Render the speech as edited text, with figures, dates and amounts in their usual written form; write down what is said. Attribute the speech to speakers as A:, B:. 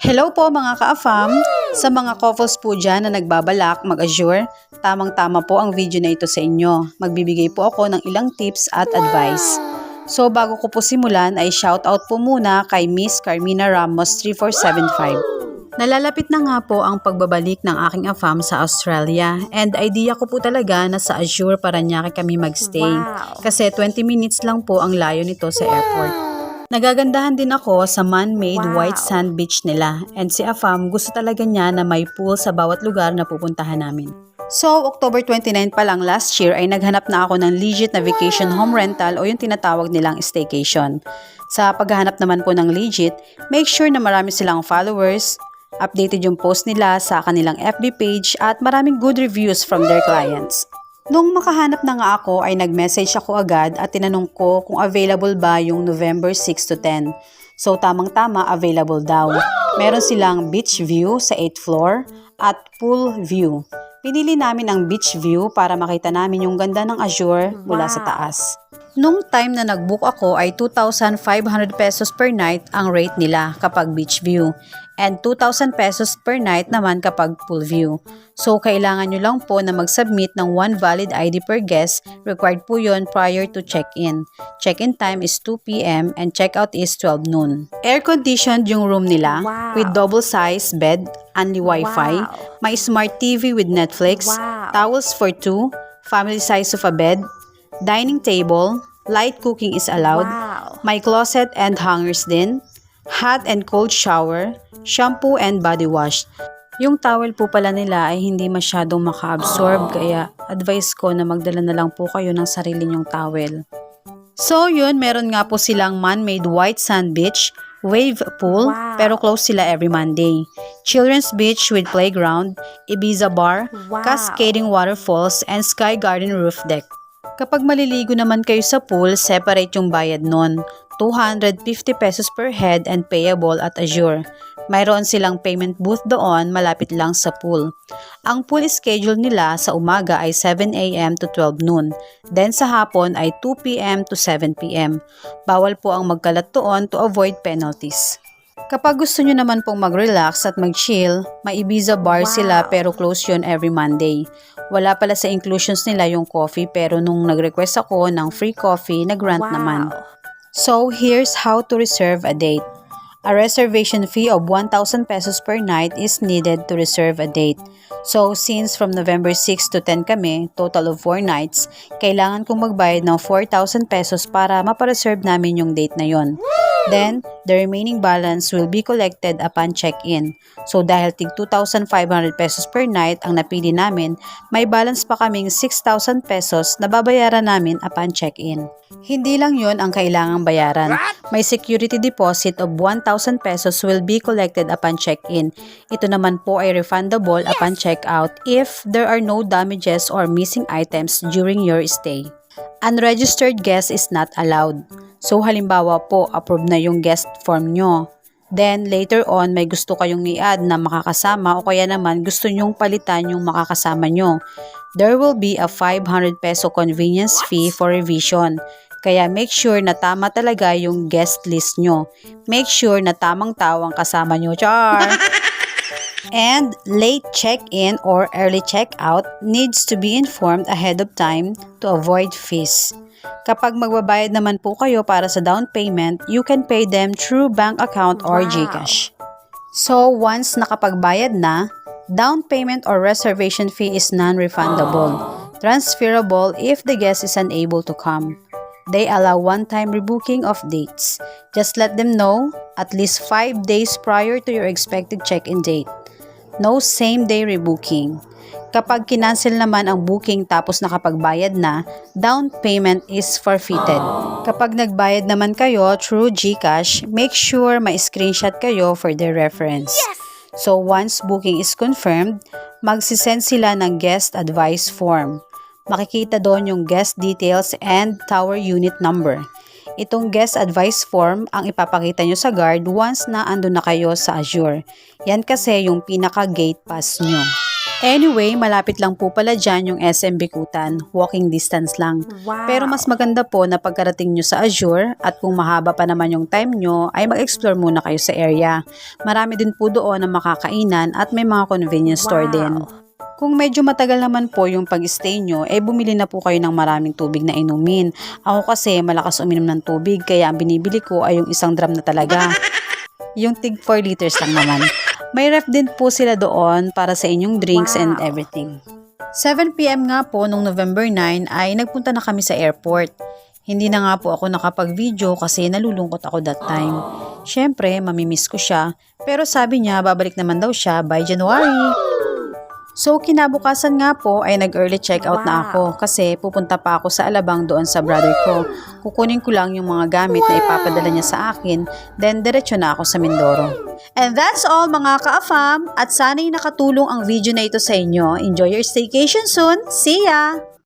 A: Hello po mga ka-AFAM! Sa mga couples po dyan na nagbabalak mag-Azure, tamang-tama po ang video na ito sa inyo. Magbibigay po ako ng ilang tips at advice. So bago ko po simulan ay shoutout po muna kay Miss Carmina Ramos 3475. Nalalapit na nga po ang pagbabalik ng aking AFAM sa Australia and idea ko po talaga na sa Azure Parañaque kami magstay. Kasi 20 minutes lang po ang layo nito sa airport. Nagagandahan din ako sa man-made white sand beach nila and si AFAM gusto talaga niya na may pool sa bawat lugar na pupuntahan namin. So, October 29 pa lang last year ay naghanap na ako ng legit na vacation home rental o yung tinatawag nilang staycation. Sa paghahanap naman po ng legit, make sure na marami silang followers, updated yung post nila sa kanilang FB page at maraming good reviews from their clients. Nung makahanap na nga ako ay nag-message ako agad at tinanong ko kung available ba yung November 6 to 10. So tamang-tama available daw. Meron silang beach view sa 8th floor at pool view. Pinili namin ang beach view para makita namin yung ganda ng Azure mula sa taas. Nung time na nag-book ako ay 2,500 pesos per night ang rate nila kapag beach view and 2,000 pesos per night naman kapag pool view. So kailangan nyo lang po na mag-submit ng 1 valid ID per guest. Required po yun prior to check-in. Check-in time is 2 p.m. and check-out is 12 noon. Air-conditioned yung room nila with double-size bed, only Wi-Fi, may smart TV with Netflix, towels for 2, family size of a bed, dining table, light cooking is allowed, may closet and hangers din, hot and cold shower, shampoo and body wash. Yung towel po pala nila ay hindi masyadong maka-absorb kaya advice ko na magdala na lang po kayo ng sarili nyong towel. So yun, meron nga po silang man-made white sand beach, wave pool, pero close sila every Monday. Children's beach with playground, Ibiza bar, cascading waterfalls, and sky garden roof deck. Kapag maliligo naman kayo sa pool, separate yung bayad nun. 250 pesos per head and payable at Azure. Mayroon silang payment booth doon malapit lang sa pool. Ang pool schedule nila sa umaga ay 7 a.m. to 12 noon. Then sa hapon ay 2 p.m. to 7 p.m. Bawal po ang magkalat doon to avoid penalties. Kapag gusto nyo naman pong mag-relax at mag-chill, may Ibiza bar sila pero close yun every Monday. Wala pala sa inclusions nila yung coffee pero nung nag-request ako ng free coffee, nag-grant naman. So, here's how to reserve a date. A reservation fee of 1,000 pesos per night is needed to reserve a date. So, since from November 6 to 10 kami, total of 4 nights, kailangan kong magbayad ng 4,000 pesos para mapareserve namin yung date na yon. Then, the remaining balance will be collected upon check-in. So, dahil tig 2,500 pesos per night ang napili namin, may balance pa kaming 6,000 pesos na babayaran namin upon check-in. Hindi lang yon ang kailangang bayaran. May security deposit of 1,000 pesos will be collected upon check-in. Ito naman po ay refundable upon check-out if there are no damages or missing items during your stay. Unregistered guest is not allowed. So halimbawa po, approve na yung guest form nyo. Then later on, may gusto kayong i-add na makakasama o kaya naman gusto nyong palitan yung makakasama nyo. There will be a 500 peso convenience fee for revision. Kaya make sure na tama talaga yung guest list nyo. Make sure na tamang tao ang kasama nyo. Char! And late check-in or early check-out needs to be informed ahead of time to avoid fees. Kapag magbabayad naman po kayo para sa down payment, you can pay them through bank account or GCash. So once nakapagbayad na, down payment or reservation fee is non-refundable. Transferable if the guest is unable to come. They allow one-time rebooking of dates. Just let them know at least 5 days prior to your expected check-in date. No same-day rebooking. Kapag kinancel naman ang booking tapos nakapagbayad na, down payment is forfeited. Kapag nagbayad naman kayo through GCash, make sure ma-screenshot kayo for their reference. So once booking is confirmed, magsisend sila ng guest advice form. Makikita doon yung guest details and tower unit number. Itong guest advice form ang ipapakita nyo sa guard once na andun na kayo sa Azure. Yan kasi yung pinaka-gate pass nyo. Anyway, malapit lang po pala dyan yung SM Bikutan, walking distance lang.
B: Wow.
A: Pero mas maganda po na pagkarating nyo sa Azure at kung mahaba pa naman yung time nyo ay mag-explore muna kayo sa area. Marami din po doon na makakainan at may mga convenience store din. Kung medyo matagal naman po yung pag-stay nyo, bumili na po kayo ng maraming tubig na inumin. Ako kasi malakas uminom ng tubig kaya ang binibili ko ay yung isang drum na talaga. Yung tig 4 liters lang naman. May ref din po sila doon para sa inyong drinks and everything. 7 PM nga po nung November 9 ay nagpunta na kami sa airport. Hindi na nga po ako nakapag-video kasi nalulungkot ako that time. Syempre, mamimiss ko siya. Pero sabi niya babalik naman daw siya by January. So kinabukasan nga po ay nag-early check-out na ako kasi pupunta pa ako sa Alabang doon sa brother ko. Kukunin ko lang yung mga gamit na ipapadala niya sa akin, then diretso na ako sa Mindoro. And that's all mga ka-AFAM at sana'y nakatulong ang video na ito sa inyo. Enjoy your staycation soon. See ya!